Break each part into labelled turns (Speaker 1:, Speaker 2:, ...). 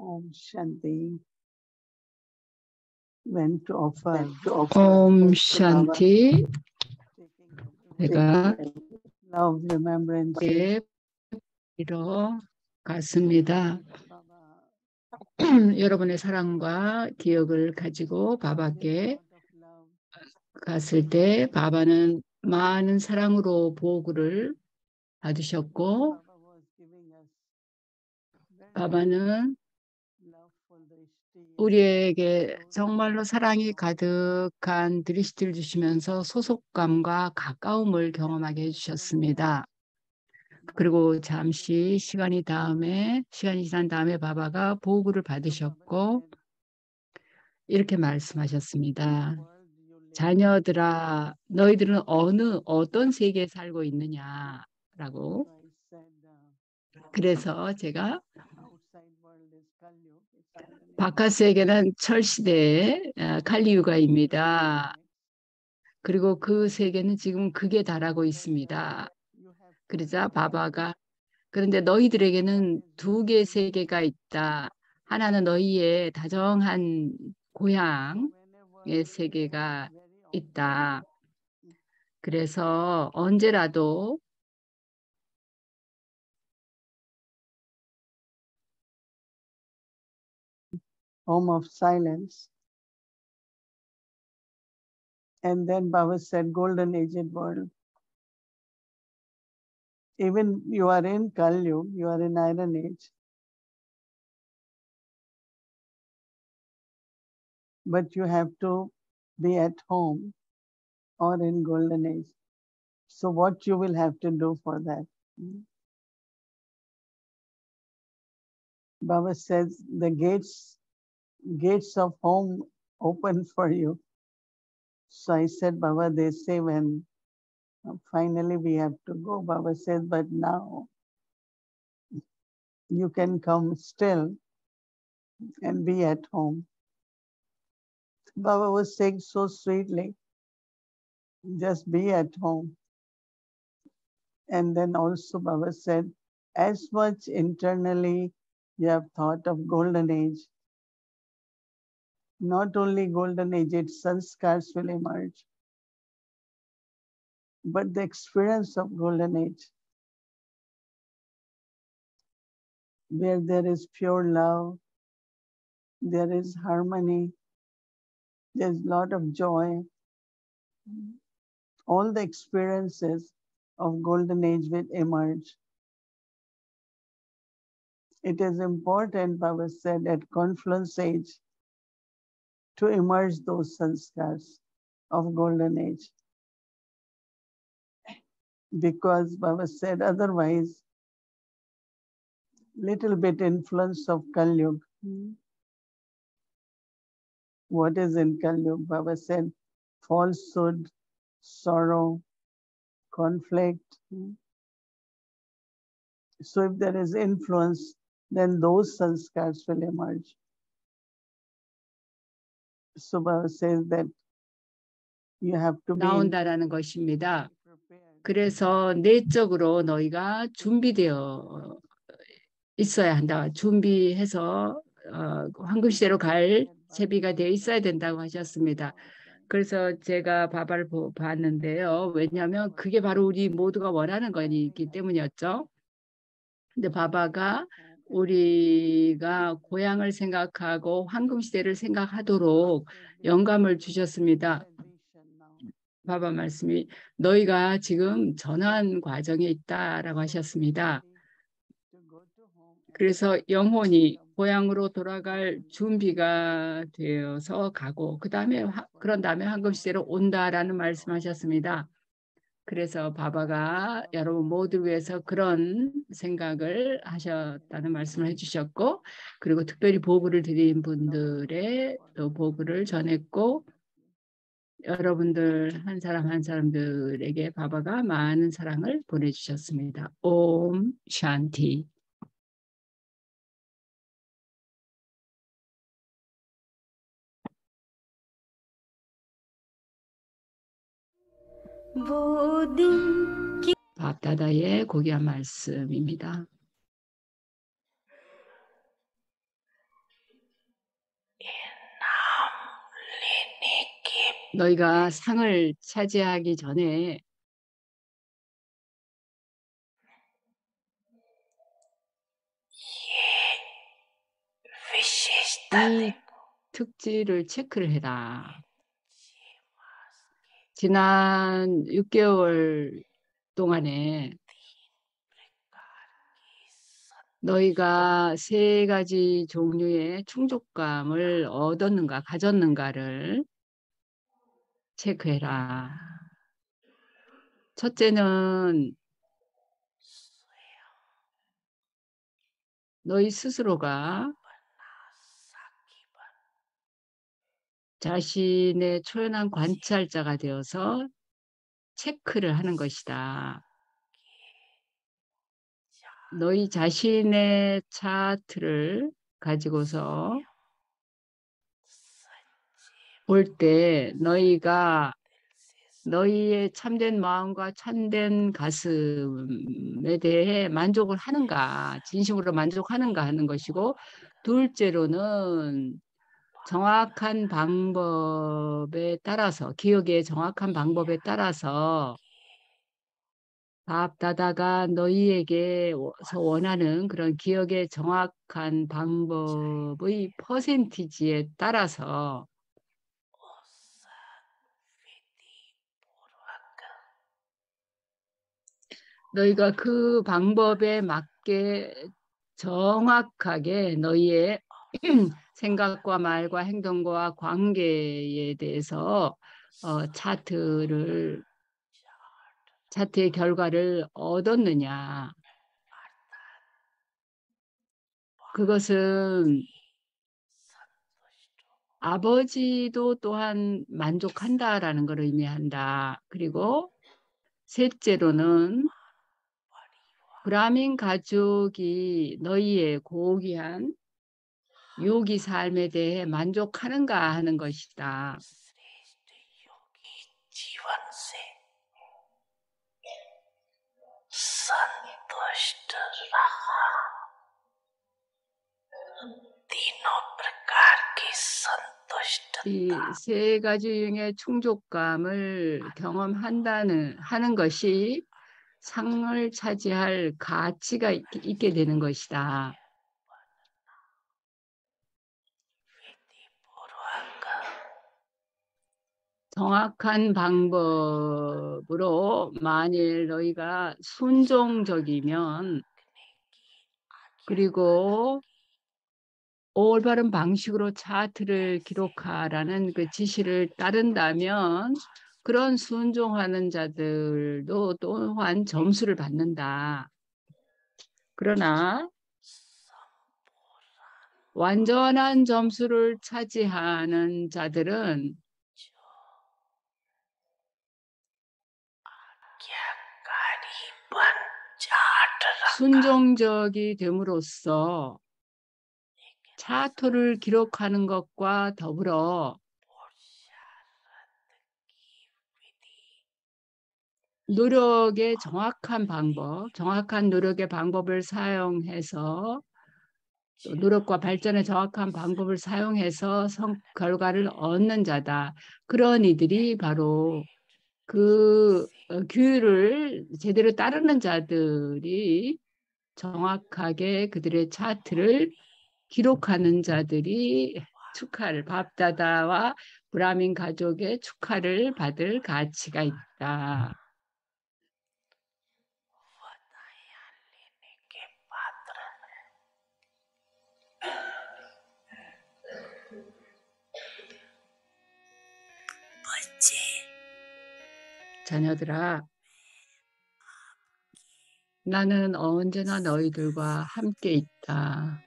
Speaker 1: Om Shanti. Went to offer.
Speaker 2: 옴 샨티. 제가
Speaker 1: Love remembrance.
Speaker 2: 이로 갔습니다. 여러분의 사랑과 기억을 가지고 바바께 갔을 때 바바는 많은 사랑으로 보호를 받으셨고, 바바는 우리에게 정말로 사랑이 가득한 드리시티를 주시면서 소속감과 가까움을 경험하게 해주셨습니다. 그리고 잠시 시간이 지난 다음에 바바가 보호를 받으셨고 이렇게 말씀하셨습니다. 자녀들아, 너희들은 어떤 세계에 살고 있느냐라고. 그래서 제가 바깥 세계는 철시대의 칼리유가입니다. 그리고 그 세계는 지금 극에 달하고 있습니다. 그러자 바바가 그런데 너희들에게는 두 개의 세계가 있다. 하나는 너희의 다정한 고향의 세계가 있다. 그래서 언제라도
Speaker 1: Home of silence. And then Baba said, Golden Aged World. Even you are in Kali Yuga, you are in Iron Age. But you have to be at home or in Golden Age. So what you will have to do for that? Baba says the gates of home open for you. So I said, Baba, they say when finally we have to go. Baba says, but now you can come still and be at home. Baba was saying so sweetly, just be at home. And then also Baba said, as much internally you have thought of Golden Age, not only Golden Age, its sanskars will emerge, but the experience of Golden Age, where there is pure love, there is harmony, there's a lot of joy. All the experiences of Golden Age will emerge. It is important, Baba said, at confluence age to emerge those sanskars of Golden Age. Because Baba said otherwise, little bit influence of Kali Yuga. What is in Kali Yuga? Baba said falsehood, sorrow, conflict. So if there is influence, then those sanskars will emerge. So Baba says that you have to be
Speaker 2: 나온다라는 것입니다. 그래서 내적으로 너희가 준비되어 있어야 한다. 준비해서 황금시대로 갈 채비가 되어 있어야 된다고 하셨습니다. 그래서 제가 바바를 봤는데요. 왜냐하면 그게 바로 우리 모두가 원하는 것이기 때문이었죠. 근데 바바가 우리가 고향을 생각하고 황금시대를 생각하도록 영감을 주셨습니다. 바바 말씀이 너희가 지금 전환 과정에 있다라고 하셨습니다. 그래서 영혼이 고향으로 돌아갈 준비가 되어서 가고 그런 다음에 황금시대로 온다라는 말씀하셨습니다. 그래서 바바가 여러분 모두를 위해서 그런 생각을 하셨다는 말씀을 해주셨고 그리고 특별히 보고를 드린 분들의 또 보고를 전했고 여러분들 한 사람 한 사람들에게 바바가 많은 사랑을 보내주셨습니다. 옴 샨티. 밥다다의 고귀한 말씀입니다. 너희가 상을 차지하기 전에 이 특질을 체크를 해라. 지난 6개월 동안에 너희가 3가지 종류의 충족감을 얻었는가, 가졌는가를 체크해라. 첫째는 너희 스스로가 자신의 초연한 관찰자가 되어서 체크를 하는 것이다. 너희 자신의 차트를 가지고서 볼 때 너희가 너희의 참된 마음과 참된 가슴에 대해 만족을 하는가, 진심으로 만족하는가 하는 것이고, 둘째로는 정확한 방법에 따라서, 기억의 정확한 방법에 따라서 바압다다가 너희에게 원하는 그런 기억의 정확한 방법의 퍼센티지에 따라서 너희가 그 방법에 맞게 정확하게 너희의 생각과 말과 행동과 관계에 대해서 차트의 결과를 얻었느냐. 그것은 아버지도 또한 만족한다라는 걸 의미한다. 그리고 셋째로는 브라민 가족이 너희의 고귀한 요기 삶에 대해 만족하는가 하는 것이다. 이 3가지 유형의 충족감을 하는 것이 상을 차지할 가치가 있게 되는 것이다. 정확한 방법으로 만일 너희가 순종적이면, 그리고 올바른 방식으로 차트를 기록하라는 그 지시를 따른다면 그런 순종하는 자들도 또한 점수를 받는다. 그러나 완전한 점수를 차지하는 자들은 순종적이 됨으로써 차트를 기록하는 것과 더불어 노력의 정확한 노력의 방법을 사용해서, 노력과 발전의 정확한 방법을 사용해서 결과를 얻는 자다. 그런 이들이 바로 그 규율을 제대로 따르는 자들이, 정확하게 그들의 차트를 기록하는 자들이 바압다다와 브라민 가족의 축하를 받을 가치가 있다. 자녀들아, 나는 언제나 너희들과 함께 있다.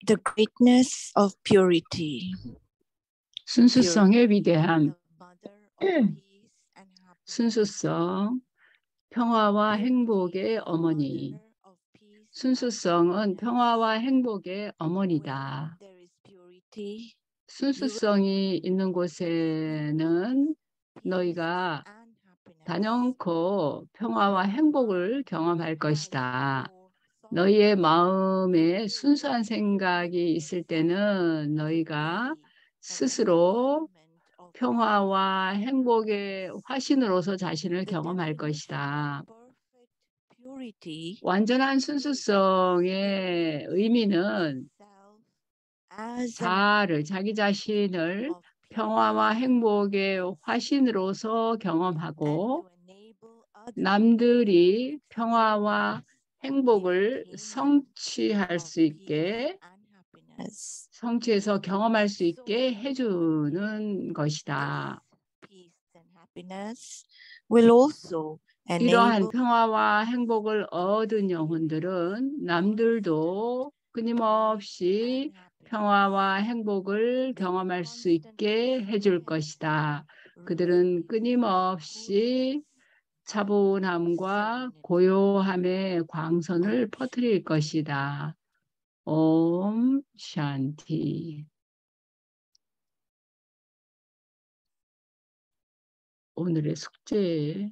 Speaker 3: the greatness of purity.
Speaker 2: 순수성의 위대함,
Speaker 3: The mother of peace and happiness.
Speaker 2: 순수성, 평화와 행복의 어머니.
Speaker 3: Mother of peace and
Speaker 2: 순수성은
Speaker 3: happiness.
Speaker 2: 평화와 행복의 어머니다.
Speaker 3: When there is purity,
Speaker 2: 순수성이 있는 곳에는 너희가
Speaker 3: peace and happiness.
Speaker 2: 단연코 평화와 행복을 경험할 것이다.
Speaker 3: As your
Speaker 2: 너희의
Speaker 3: thoughts
Speaker 2: 마음에 순수한 생각이 있을 때는 너희가 스스로 평화와 행복의 화신으로서 자신을 경험할 것이다. 완전한 순수성의 의미는 자기 자신을 평화와 행복의 화신으로서 경험하고 남들이 평화와 행복을 성취할 수 있게, 성취해서 경험할 수 있게 해주는 것이다. 이러한 평화와 행복을 얻은 영혼들은 남들도 끊임없이 평화와 행복을 경험할 수 있게 해줄 것이다. 그들은 끊임없이 차분함과 고요함의 광선을 퍼뜨릴 것이다. 옴 샨티. 오늘의 숙제입니다.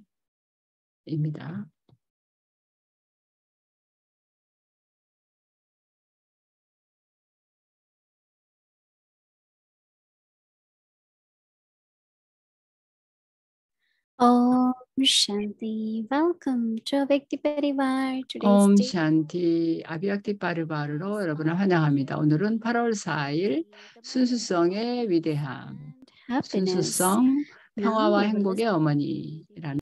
Speaker 4: Om Shanti. Welcome to Avyakti Parivar.
Speaker 2: 옴
Speaker 4: Today's
Speaker 2: 샨티 아비약티 파르바르로 여러분을 환영합니다. 오늘은 8월 4일 순수성의 위대함,
Speaker 4: happiness.
Speaker 2: 순수성, 평화와
Speaker 4: Now we will
Speaker 2: 행복의
Speaker 4: listen.
Speaker 2: 어머니라는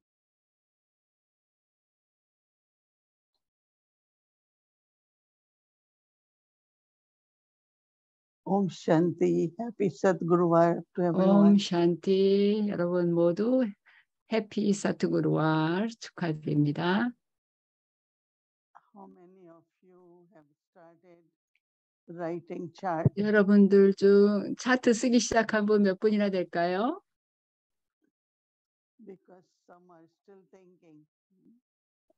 Speaker 1: Om Shanti. Happy Sadguruvar to
Speaker 2: 옴
Speaker 1: everyone.
Speaker 2: 샨티. 여러분 모두 해피 사투구루와 축하드립니다.
Speaker 1: How many of you have started writing chart?
Speaker 2: 여러분들 중 차트 쓰기 시작한 분 몇 분이나 될까요?
Speaker 1: Because some are still thinking.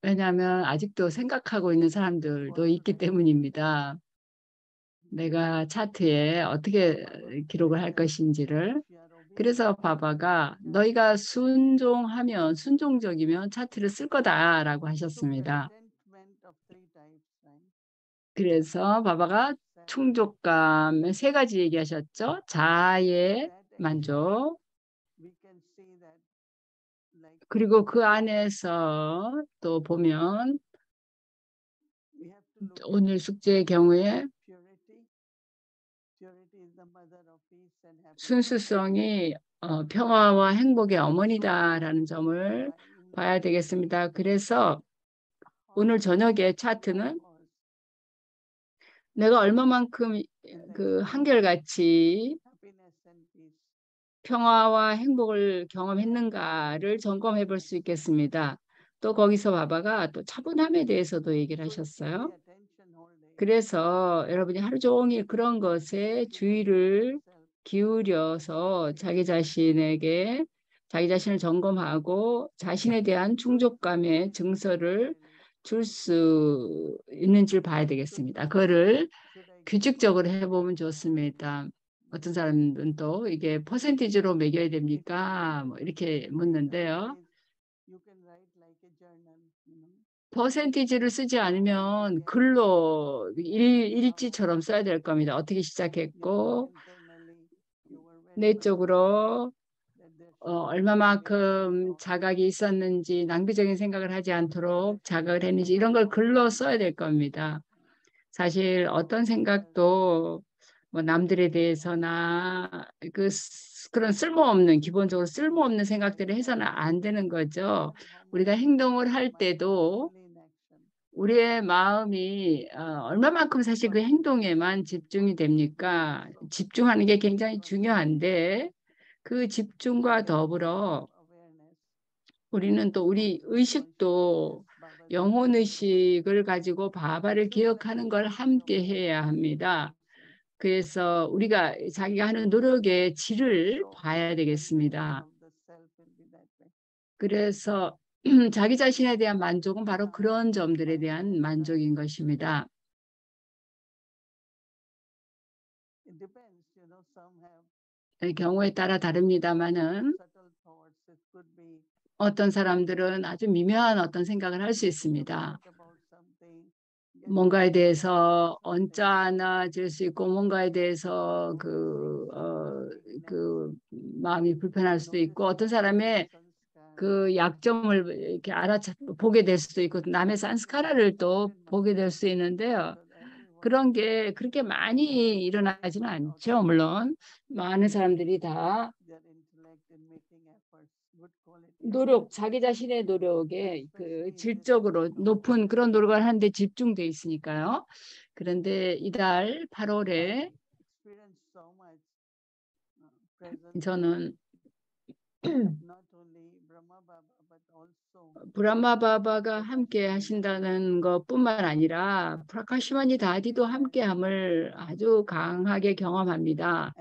Speaker 2: 왜냐하면 아직도 생각하고 있는 사람들도 있기 때문입니다. 내가 차트에 어떻게 기록을 할 것인지를. 그래서 바바가 너희가 순종하면, 순종적이면 차트를 쓸 거다라고 하셨습니다. 그래서 바바가 충족감의 세 가지 얘기하셨죠. 자아의 만족, 그리고 그 안에서 또 보면 오늘 숙제의 경우에 순수성이 평화와 행복의 어머니다라는 점을 봐야 되겠습니다. 그래서 오늘 저녁에 차트는 내가 얼마만큼 그 한결같이 평화와 행복을 경험했는가를 점검해 볼 수 있겠습니다. 또 거기서 바바가 또 차분함에 대해서도 얘기를 하셨어요. 그래서 여러분이 하루 종일 그런 것에 주의를 기울여서 자기 자신에게 자기 자신을 점검하고 자신에 대한 충족감의 증서를 줄 수 있는지를 봐야 되겠습니다. 그거를 규칙적으로 해보면 좋습니다. 어떤 사람은 또 이게 퍼센티지로 매겨야 됩니까? 뭐 이렇게 묻는데요. 퍼센티지를 쓰지 않으면 글로 일지처럼 써야 될 겁니다. 어떻게 시작했고 내적으로 얼마만큼 자각이 있었는지 낭비적인 생각을 하지 않도록 자각을 했는지 이런 걸 글로 써야 될 겁니다. 사실 어떤 생각도 뭐 남들에 대해서나 그런 쓸모없는 기본적으로 쓸모없는 생각들을 해서는 안 되는 거죠. 우리가 행동을 할 때도 우리의 마음이 얼마만큼 사실 그 행동에만 집중이 됩니까? 집중하는 게 굉장히 중요한데 그 집중과 더불어 우리는 또 우리 의식도 영혼의식을 가지고 바바를 기억하는 걸 함께 해야 합니다. 그래서 우리가 자기가 하는 노력의 질을 봐야 되겠습니다. 그래서 자기 자신에 대한 만족은 바로 그런 점들에 대한 만족인 것입니다. 경우에 따라 다릅니다만은 어떤 사람들은 아주 미묘한 어떤 생각을 할 수 있습니다. 뭔가에 대해서 언짢아질 수 있고 뭔가에 대해서 그 마음이 불편할 수도 있고 어떤 사람의 그 약점을 이렇게 보게 될 수도 있고 남의 산스카라를 또 보게 될 수 있는데요. 그런 게 그렇게 많이 일어나지는 않죠. 물론 많은 사람들이 다 자기 자신의 노력에 그 질적으로 높은 그런 노력을 하는데 집중돼 있으니까요. 그런데 이달 8월에 저는 브라마바바가 함께 하신다는 것뿐만 아니라 프라카시마니 다디도 함께함을 아주 강하게 경험합니다.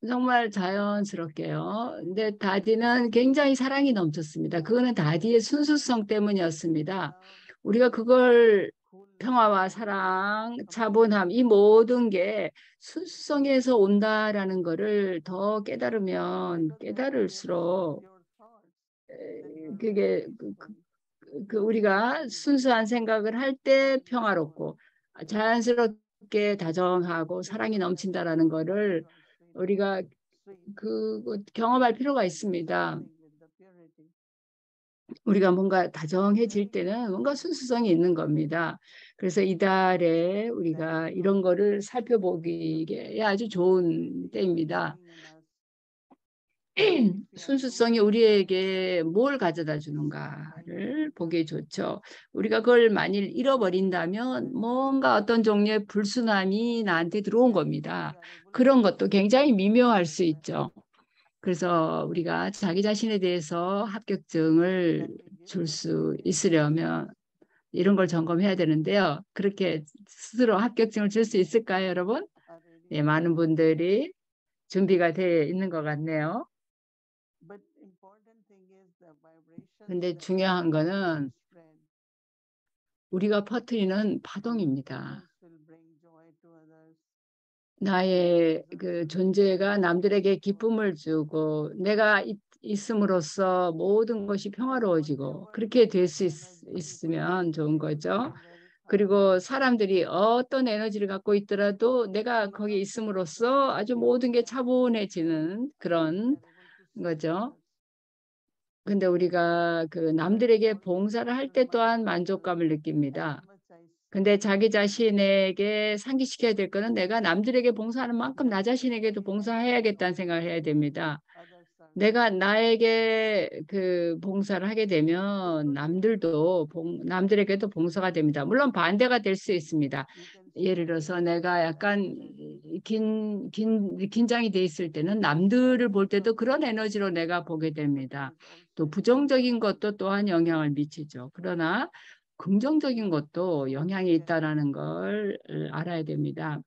Speaker 2: 정말 자연스럽게요. 근데 다디는 굉장히 사랑이 넘쳤습니다. 그거는 다디의 순수성 때문이었습니다. 우리가 그걸 평화와 사랑, 차분함 이 모든 게 순수성에서 온다라는 거를 더 깨달으면 깨달을수록 그게 우리가 순수한 생각을 할 때 평화롭고 자연스럽게 다정하고 사랑이 넘친다라는 거를 우리가 경험할 필요가 있습니다. 우리가 뭔가 다정해질 때는 뭔가 순수성이 있는 겁니다. 그래서 이달에 우리가 이런 거를 살펴보기에 아주 좋은 때입니다. 순수성이 우리에게 뭘 가져다 주는가를 보기 좋죠. 우리가 그걸 만일 잃어버린다면 뭔가 어떤 종류의 불순함이 나한테 들어온 겁니다. 그런 것도 굉장히 미묘할 수 있죠. 그래서 우리가 자기 자신에 대해서 합격증을 줄 수 있으려면 이런 걸 점검해야 되는데요. 그렇게 스스로 합격증을 줄 수 있을까요, 여러분? 네, 많은 분들이 준비가 되어 있는 것 같네요. 근데 중요한 거는 우리가 퍼뜨리는 파동입니다. 나의 그 존재가 남들에게 기쁨을 주고 내가 있음으로써 모든 것이 평화로워지고 그렇게 될 수 있으면 좋은 거죠. 그리고 사람들이 어떤 에너지를 갖고 있더라도 내가 거기 있음으로써 아주 모든 게 차분해지는 그런 거죠. 근데 우리가 그 남들에게 봉사를 할 때 또한 만족감을 느낍니다. 근데 자기 자신에게 상기시켜야 될 거는 내가 남들에게 봉사하는 만큼 나 자신에게도 봉사해야겠다는 생각을 해야 됩니다. 내가 나에게 그 봉사를 하게 되면 남들에게도 봉사가 됩니다. 물론 반대가 될 수 있습니다. 예를 들어서 내가 약간 긴장이 돼 있을 때는 남들을 볼 때도 그런 에너지로 내가 보게 됩니다. 또 부정적인 것도 또한 영향을 미치죠. 그러나 긍정적인 것도 영향이 있다는 걸 알아야 됩니다.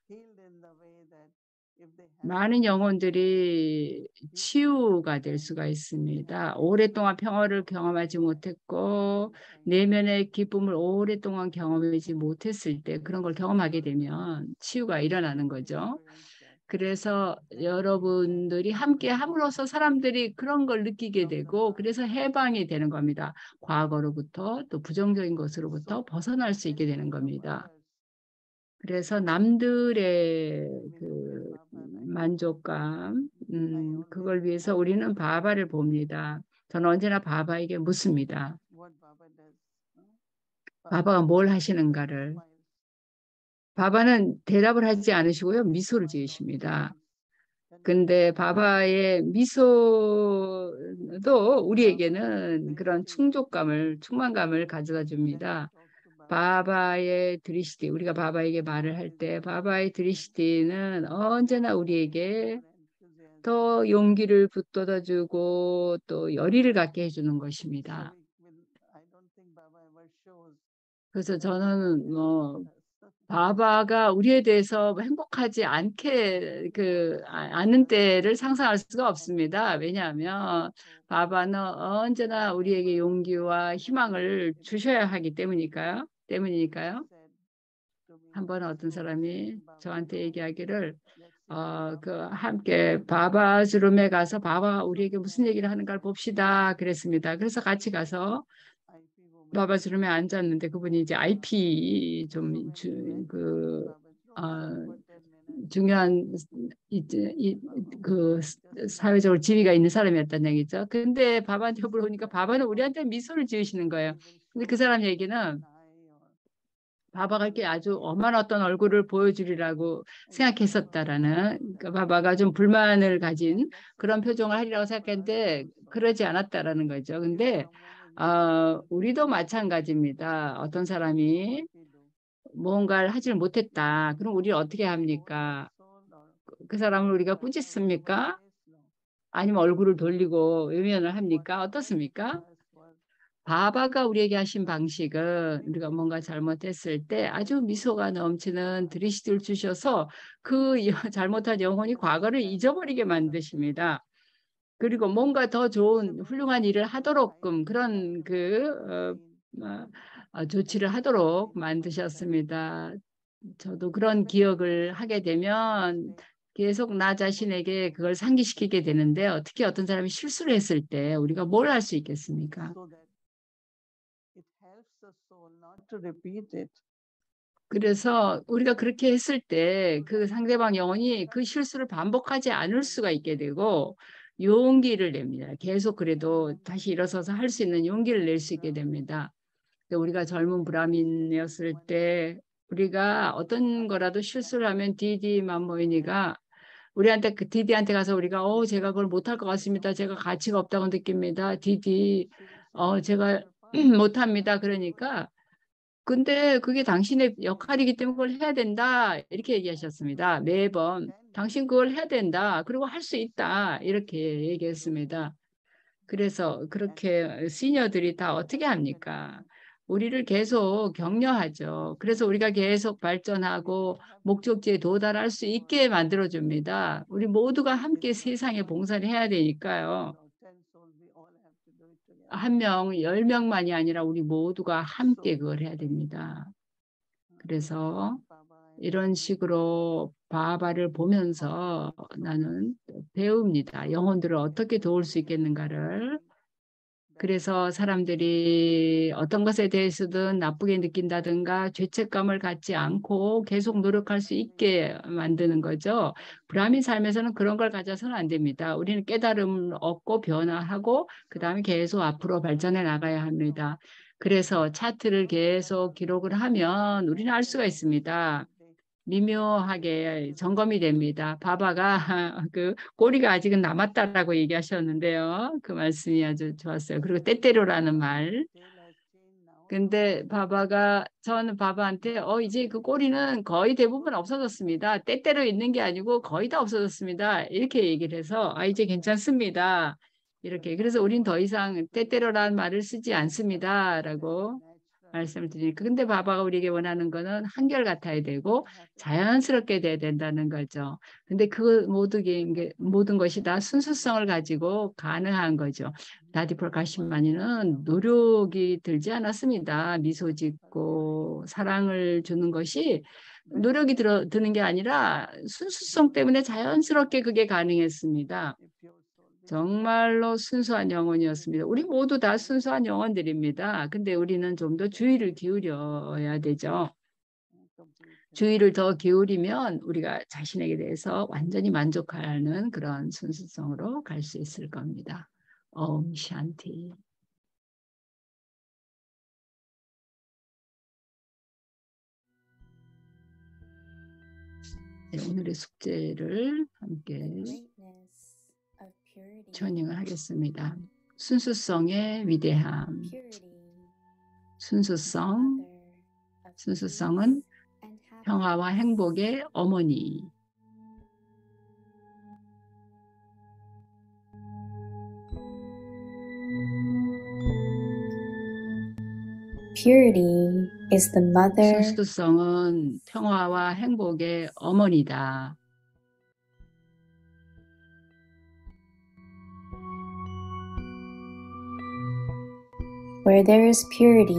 Speaker 2: 많은 영혼들이 치유가 될 수가 있습니다. 오랫동안 평화를 경험하지 못했고 내면의 기쁨을 오랫동안 경험하지 못했을 때 그런 걸 경험하게 되면 치유가 일어나는 거죠. 그래서 여러분들이 함께 함으로써 사람들이 그런 걸 느끼게 되고 그래서 해방이 되는 겁니다. 과거로부터 또 부정적인 것으로부터 벗어날 수 있게 되는 겁니다. 그래서 남들의 그 만족감, 그걸 위해서 우리는 바바를 봅니다. 저는 언제나 바바에게 묻습니다. 바바가 뭘 하시는가를. 바바는 대답을 하지 않으시고요. 미소를 지으십니다. 근데 바바의 미소도 우리에게는 그런 충만감을 가져다 줍니다. 바바의 드리시티, 우리가 바바에게 말을 할 때 바바의 드리시티는 언제나 우리에게 더 용기를 북돋아주고 또 열의를 갖게 해주는 것입니다. 그래서 저는 바바가 우리에 대해서 행복하지 않게 않은 때를 상상할 수가 없습니다. 왜냐하면 바바는 언제나 우리에게 용기와 희망을 주셔야 하기 때문이니까요. 한번 어떤 사람이 저한테 얘기하기를 함께 바바's 룸에 가서 바바가 우리에게 무슨 얘기를 하는가를 봅시다 그랬습니다. 그래서 같이 가서 바바's 룸에 앉았는데 그분이 이제 IP 중요한 사회적으로 지위가 있는 사람이었다는 얘기죠. 근데 바바한테 물어보니까 바바는 우리한테 미소를 지으시는 거예요. 근데 그 사람 얘기는 바바가 이렇게 아주 엄한 어떤 얼굴을 보여주리라고 생각했었다라는, 그러니까 바바가 좀 불만을 가진 그런 표정을 하리라고 생각했는데 그러지 않았다라는 거죠. 근데 우리도 마찬가지입니다. 어떤 사람이 뭔가를 하질 못했다. 그럼 우리를 어떻게 합니까? 그 사람을 우리가 꾸짖습니까? 아니면 얼굴을 돌리고 외면을 합니까? 어떻습니까? 바바가 우리에게 하신 방식은 우리가 뭔가 잘못했을 때 아주 미소가 넘치는 드리시를 주셔서 그 잘못한 영혼이 과거를 잊어버리게 만드십니다. 그리고 뭔가 더 좋은 훌륭한 일을 하도록끔 그런 조치를 하도록 만드셨습니다. 저도 그런 기억을 하게 되면 계속 나 자신에게 그걸 상기시키게 되는데 어떻게 어떤 사람이 실수를 했을 때 우리가 뭘 할 수 있겠습니까? 그래서 우리가 그렇게 했을 때 그 상대방 영혼이 그 실수를 반복하지 않을 수가 있게 되고 용기를 냅니다. 계속 그래도 다시 일어서서 할 수 있는 용기를 낼 수 있게 됩니다. 우리가 젊은 브라민이었을 때 우리가 어떤 거라도 실수를 하면 디디 맘모이니가 우리한테 디디한테 가서 우리가 제가 그걸 못할 것 같습니다. 제가 가치가 없다고 느낍니다. 디디 제가 못합니다. 그러니까 근데 그게 당신의 역할이기 때문에 그걸 해야 된다. 이렇게 얘기하셨습니다. 매번 당신 그걸 해야 된다. 그리고 할 수 있다. 이렇게 얘기했습니다. 그래서 그렇게 시니어들이 다 어떻게 합니까? 우리를 계속 격려하죠. 그래서 우리가 계속 발전하고 목적지에 도달할 수 있게 만들어줍니다. 우리 모두가 함께 세상에 봉사를 해야 되니까요. 한 명, 10명만이 아니라 우리 모두가 함께 그걸 해야 됩니다. 그래서 이런 식으로 바바를 보면서 나는 배웁니다. 영혼들을 어떻게 도울 수 있겠는가를. 그래서 사람들이 어떤 것에 대해서든 나쁘게 느낀다든가 죄책감을 갖지 않고 계속 노력할 수 있게 만드는 거죠. 브라민 삶에서는 그런 걸 가져서는 안 됩니다. 우리는 깨달음을 얻고 변화하고 그다음에 계속 앞으로 발전해 나가야 합니다. 그래서 차트를 계속 기록을 하면 우리는 알 수가 있습니다. 미묘하게 점검이 됩니다. 바바가 그 꼬리가 아직은 남았다라고 얘기하셨는데요. 그 말씀이 아주 좋았어요. 그리고 때때로라는 말. 근데 저는 바바한테 이제 그 꼬리는 거의 대부분 없어졌습니다. 때때로 있는 게 아니고 거의 다 없어졌습니다. 이렇게 얘기를 해서 이제 괜찮습니다. 이렇게. 그래서 우린 더 이상 때때로라는 말을 쓰지 않습니다라고 말씀을 드리니까. 근데 바바가 우리에게 원하는 거는 한결같아야 되고 자연스럽게 돼야 된다는 거죠. 근데 그 모든 것이 다 순수성을 가지고 가능한 거죠. 다디폴 가시마니는 노력이 들지 않았습니다. 미소 짓고 사랑을 주는 것이 노력이 드는 게 아니라 순수성 때문에 자연스럽게 그게 가능했습니다. 정말로 순수한 영혼이었습니다. 우리 모두 다 순수한 영혼들입니다. 근데 우리는 좀 더 주의를 기울여야 되죠. 주의를 더 기울이면 우리가 자신에게 대해서 완전히 만족하는 그런 순수성으로 갈 수 있을 겁니다. 옴 샨티. 네, 오늘의 숙제를 함께 전행을 하겠습니다. 순수성의 위대함. 순수성은 평화와 행복의 어머니.
Speaker 4: purity is the mother
Speaker 2: 순수성은 평화와 행복의 어머니다.
Speaker 4: where there is purity.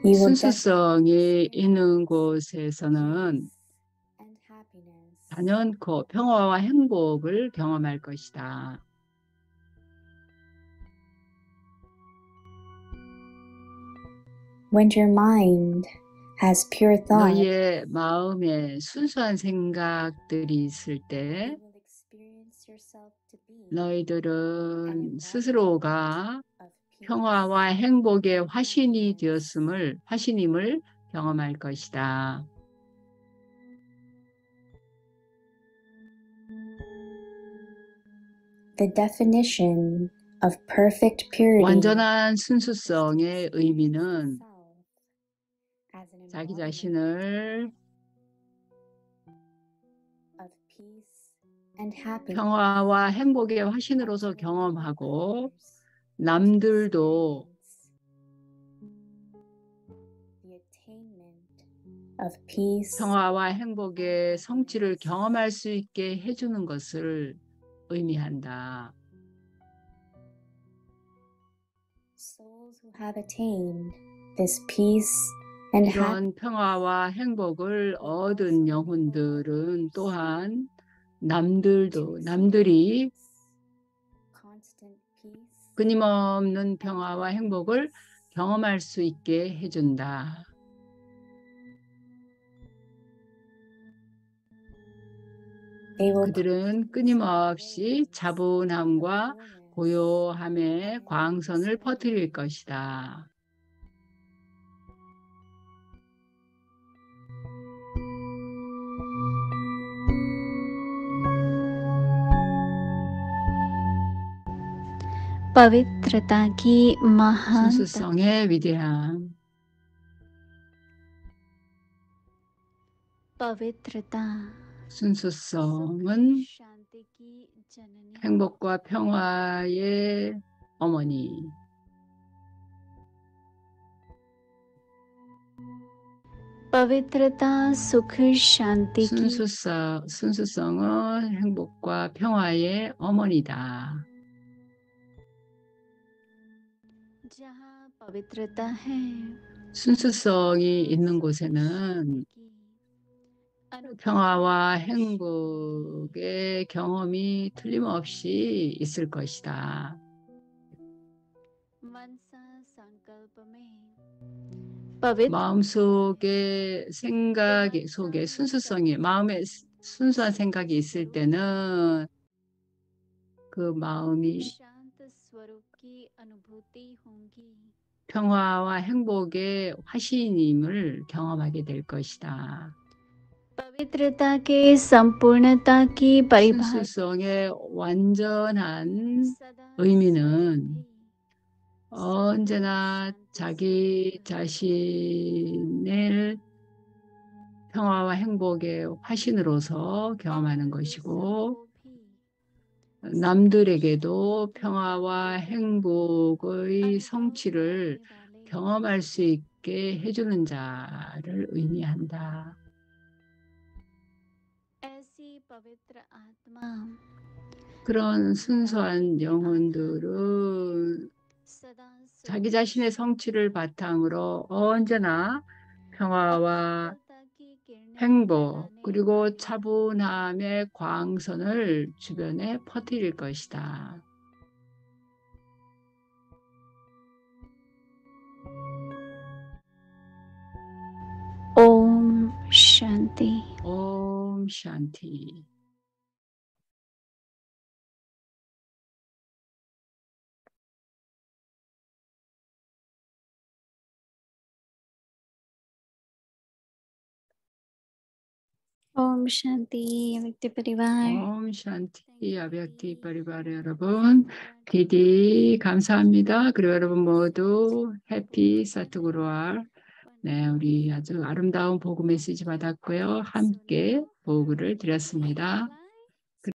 Speaker 4: You will
Speaker 2: 순수성이 있는 곳에서는
Speaker 4: and happiness.
Speaker 2: 단연코 평화와 행복을 경험할 것이다.
Speaker 4: When your mind has pure thought,
Speaker 2: 너희의 마음에 순수한 생각들이 있을 때
Speaker 4: you will experience yourself to be
Speaker 2: 너희들은 스스로가
Speaker 4: of peace.
Speaker 2: 평화와 행복의 화신이 화신임을 경험할 것이다.
Speaker 4: The definition of perfect purity
Speaker 2: 완전한 순수성의 의미는
Speaker 4: as an
Speaker 2: 자기
Speaker 4: embodiment
Speaker 2: 자신을
Speaker 4: of peace and happiness
Speaker 2: 평화와 행복의 화신으로서
Speaker 4: to
Speaker 2: 경험하고
Speaker 4: others,
Speaker 2: 남들도
Speaker 4: the attainment of peace
Speaker 2: 평화와 행복의 성취를 경험할 수 있게 해주는 것을 의미한다.
Speaker 4: souls who have attained this peace and
Speaker 2: 이런 평화와 행복을 얻은 영혼들은 또한 남들이
Speaker 4: constant peace
Speaker 2: 끊임없는 평화와 행복을 경험할 수 있게 해준다.
Speaker 4: they will
Speaker 2: 그들은 끊임없이 차분함과 고요함의 광선을 퍼뜨릴 것이다.
Speaker 4: पवित्रता की महानता
Speaker 2: 순수성의 위대함.
Speaker 4: पवित्रता
Speaker 2: 순수성은
Speaker 4: शांति की जननी
Speaker 2: 행복과 평화의 어머니.
Speaker 4: पवित्रता सुख शांति की
Speaker 2: 순수성은 행복과 평화의 어머니다.
Speaker 4: जहाँ पवित्रता है
Speaker 2: 순수성이 있는 곳에는
Speaker 4: अनुभव
Speaker 2: 평화와 행복의 경험이 틀림없이 있을 것이다.
Speaker 4: मनसा संकल्प में पवित्र
Speaker 2: 마음속에 속에 순수성이 마음에 순수한 생각이 있을 때는 그 마음이
Speaker 4: शांत स्वरूप की अनुभूति होंगी
Speaker 2: 평화와 행복의 화신임을 경험하게 될 것이다.
Speaker 4: पवित्रता के संपूर्णता की परिभाषा
Speaker 2: 순수성의 완전한
Speaker 4: सदा
Speaker 2: 의미는 언제나 자기 자신을 평화와 행복의 화신으로서 경험하는 것이고 남들에게도 평화와 행복의 성취를 경험할 수 있게 해주는 자를 의미한다.
Speaker 4: ऐसी पवित्र आत्मा
Speaker 2: 그런 순수한 영혼들은
Speaker 4: सदा
Speaker 2: 자기 자신의 성취를 바탕으로 언제나 평화와 행복 그리고 차분함의 광선을 주변에 퍼뜨릴 것이다.
Speaker 4: ओम शांति
Speaker 2: 옴 샨티.
Speaker 4: ओम शांति व्यक्ति परिवार
Speaker 2: 옴 샨티 아비아티 파리바르 여러분 디디 감사합니다. 그리고 여러분 모두 해피 사투구루알. 네, 우리 아주 아름다운 보고 메시지 받았고요. 함께 보고를 드렸습니다.